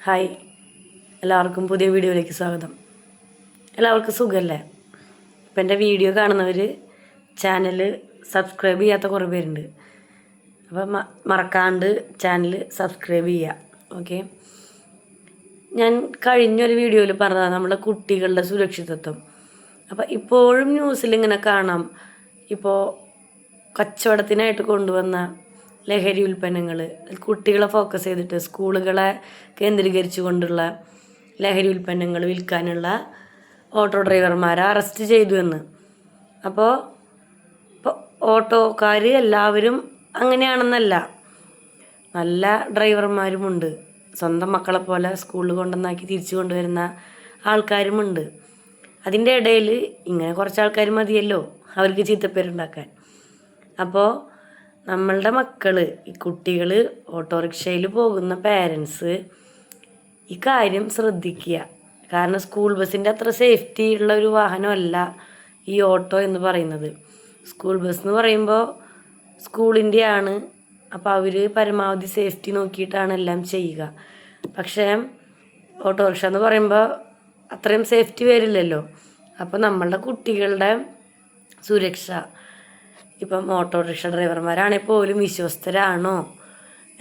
Hi, എല്ലാവർക്കും പുതിയ വീഡിയോയിലേക്ക് സ്വാഗതം. എല്ലാവർക്കും സുഖമല്ലേ? ഇപ്പം എൻ്റെ വീഡിയോ കാണുന്നവർ ചാനൽ സബ്സ്ക്രൈബ് ചെയ്യാത്ത കുറേ പേരുണ്ട്. അപ്പം മറക്കാണ്ട് ചാനൽ സബ്സ്ക്രൈബ് ചെയ്യുക. ഓക്കെ, ഞാൻ കഴിഞ്ഞൊരു വീഡിയോയിൽ പറഞ്ഞതാണ് നമ്മുടെ കുട്ടികളുടെ സുരക്ഷിതത്വം. അപ്പം ഇപ്പോഴും ന്യൂസിൽ ഇങ്ങനെ കാണാം, ഇപ്പോൾ കച്ചവടത്തിനായിട്ട് കൊണ്ടുവന്ന ലഹരി ഉൽപ്പന്നങ്ങൾ, കുട്ടികളെ ഫോക്കസ് ചെയ്തിട്ട് സ്കൂളുകളെ കേന്ദ്രീകരിച്ചു കൊണ്ടുള്ള ലഹരി ഉൽപ്പന്നങ്ങൾ വിൽക്കാനുള്ള ഓട്ടോ ഡ്രൈവർമാരെ അറസ്റ്റ് ചെയ്തു എന്ന്. അപ്പോൾ ഓട്ടോക്കാർ എല്ലാവരും അങ്ങനെയാണെന്നല്ല, നല്ല ഡ്രൈവർമാരുമുണ്ട്. സ്വന്തം മക്കളെ പോലെ സ്കൂളിൽ കൊണ്ടുവന്നാക്കി തിരിച്ചു കൊണ്ടുവരുന്ന ആൾക്കാരുമുണ്ട്. അതിൻ്റെ ഇടയിൽ ഇങ്ങനെ കുറച്ച് ആൾക്കാർ മതിയല്ലോ അവർക്ക് ചീത്തപ്പേരുണ്ടാക്കാൻ. അപ്പോൾ നമ്മളുടെ മക്കൾ, ഈ കുട്ടികൾ, ഓട്ടോറിക്ഷയിൽ പോകുന്ന പേരൻസ് ഈ കാര്യം ശ്രദ്ധിക്കുക. കാരണം സ്കൂൾ ബസ്സിൻ്റെ അത്ര സേഫ്റ്റി ഉള്ള ഒരു വാഹനമല്ല ഈ ഓട്ടോ എന്ന് പറയുന്നത്. സ്കൂൾ ബസ് എന്ന് പറയുമ്പോൾ സ്കൂളിൻ്റെ ആണ്. അപ്പോൾ അവർ പരമാവധി സേഫ്റ്റി നോക്കിയിട്ടാണ് എല്ലാം ചെയ്യുക. പക്ഷേ ഓട്ടോറിക്ഷ എന്ന് പറയുമ്പോൾ അത്രയും സേഫ്റ്റി വരില്ലല്ലോ. അപ്പോൾ നമ്മളുടെ കുട്ടികളുടെ സുരക്ഷ, ഇപ്പം ഓട്ടോറിക്ഷ ഡ്രൈവർമാരാണെങ്കിൽ പോലും വിശ്വസ്തരാണോ,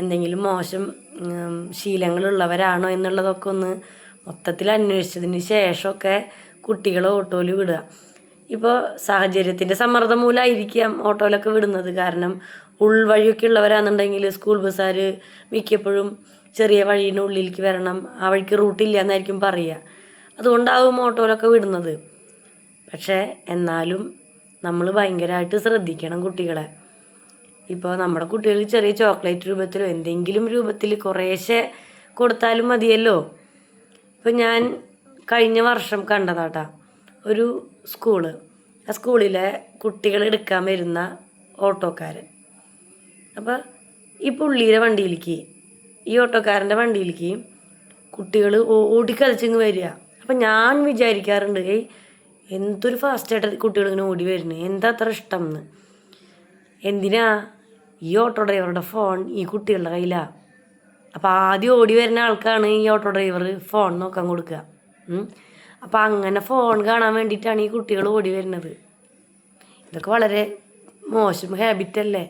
എന്തെങ്കിലും മോശം ശീലങ്ങളുള്ളവരാണോ എന്നുള്ളതൊക്കെ ഒന്ന് മൊത്തത്തിൽ അന്വേഷിച്ചതിന് ശേഷമൊക്കെ കുട്ടികളെ ഓട്ടോയിൽ വിടുക. ഇപ്പോൾ സാഹചര്യത്തിൻ്റെ സമ്മർദ്ദം മൂലമായിരിക്കാം ഓട്ടോയിലൊക്കെ വിടുന്നത്. കാരണം ഉൾവഴിയൊക്കെ ഉള്ളവരാണെന്നുണ്ടെങ്കിൽ സ്കൂൾ ബസ്സുകാർ മിക്കപ്പോഴും ചെറിയ വഴീൻ്റെ ഉള്ളിലേക്ക് വരണം, ആ വഴിക്ക് റൂട്ടില്ല എന്നായിരിക്കും പറയുക. അതുകൊണ്ടാവും ഓട്ടോയിലൊക്കെ വിടുന്നത്. പക്ഷേ എന്നാലും നമ്മൾ ഭയങ്കരമായിട്ട് ശ്രദ്ധിക്കണം കുട്ടികളെ. ഇപ്പോൾ നമ്മുടെ കുട്ടികൾ ചെറിയ ചോക്ലേറ്റ് രൂപത്തിലോ എന്തെങ്കിലും രൂപത്തിൽ കുറേശ്ശെ കൊടുത്താലും മതിയല്ലോ. ഇപ്പോൾ ഞാൻ കഴിഞ്ഞ വർഷം കണ്ടതാട്ടാ ഒരു സ്കൂള്. ആ സ്കൂളിലെ കുട്ടികൾ എടുക്കാൻ വരുന്ന ഓട്ടോക്കാരൻ, അപ്പോൾ ഈ പുള്ളിയുടെ വണ്ടിയിലേക്ക്, ഈ ഓട്ടോക്കാരൻ്റെ വണ്ടിയിലേക്ക് കുട്ടികൾ ഓടിക്കളിച്ചിങ്ങ് വരിക. അപ്പം ഞാൻ വിചാരിക്കാറുണ്ട്, എന്തൊരു ഫാസ്റ്റായിട്ട് കുട്ടികളിങ്ങനെ ഓടി വരുന്നത്, എന്താ അത്ര ഇഷ്ടം എന്ന്. എന്തിനാ ഈ ഓട്ടോ ഡ്രൈവറുടെ ഫോൺ ഈ കുട്ടികളുടെ കയ്യിലാണ്. അപ്പോൾ ആദ്യം ഓടി വരുന്ന ആൾക്കാണ് ഈ ഓട്ടോ ഡ്രൈവർ ഫോൺ നോക്കാൻ കൊടുക്കുക. അപ്പോൾ അങ്ങനെ ഫോൺ കാണാൻ വേണ്ടിയിട്ടാണ് ഈ കുട്ടികൾ ഓടി വരുന്നത്. ഇതൊക്കെ വളരെ മോശം ഹാബിറ്റല്ലേ.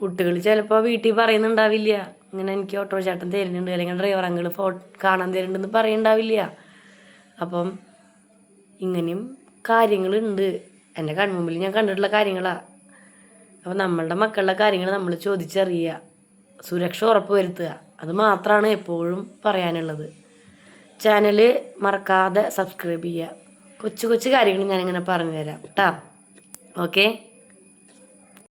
കുട്ടികൾ ചിലപ്പോൾ വീട്ടിൽ പറയുന്നുണ്ടാവില്ല, ഇങ്ങനെ എനിക്ക് ഓട്ടോ ചേട്ടൻ തരുന്നുണ്ട്, അല്ലെങ്കിൽ ഡ്രൈവർ അങ്കിൾ ഫോൺ കാണാൻ തരുന്നുണ്ടെന്ന് പറയുന്നുണ്ടാവില്ല. അപ്പം ഇങ്ങനെയും കാര്യങ്ങളുണ്ട്. എൻ്റെ കൺമുമ്പിൽ ഞാൻ കണ്ടിട്ടുള്ള കാര്യങ്ങളാണ്. അപ്പോൾ നമ്മളുടെ മക്കളുടെ കാര്യങ്ങൾ നമ്മൾ ചോദിച്ചറിയുക, സുരക്ഷ ഉറപ്പ് വരുത്തുക, അത് മാത്രമാണ് എപ്പോഴും പറയാനുള്ളത്. ചാനൽ മറക്കാതെ സബ്സ്ക്രൈബ് ചെയ്യുക. കൊച്ചു കൊച്ചു കാര്യങ്ങൾ ഞാനിങ്ങനെ പറഞ്ഞു തരാം കേട്ടോ. ഓക്കെ.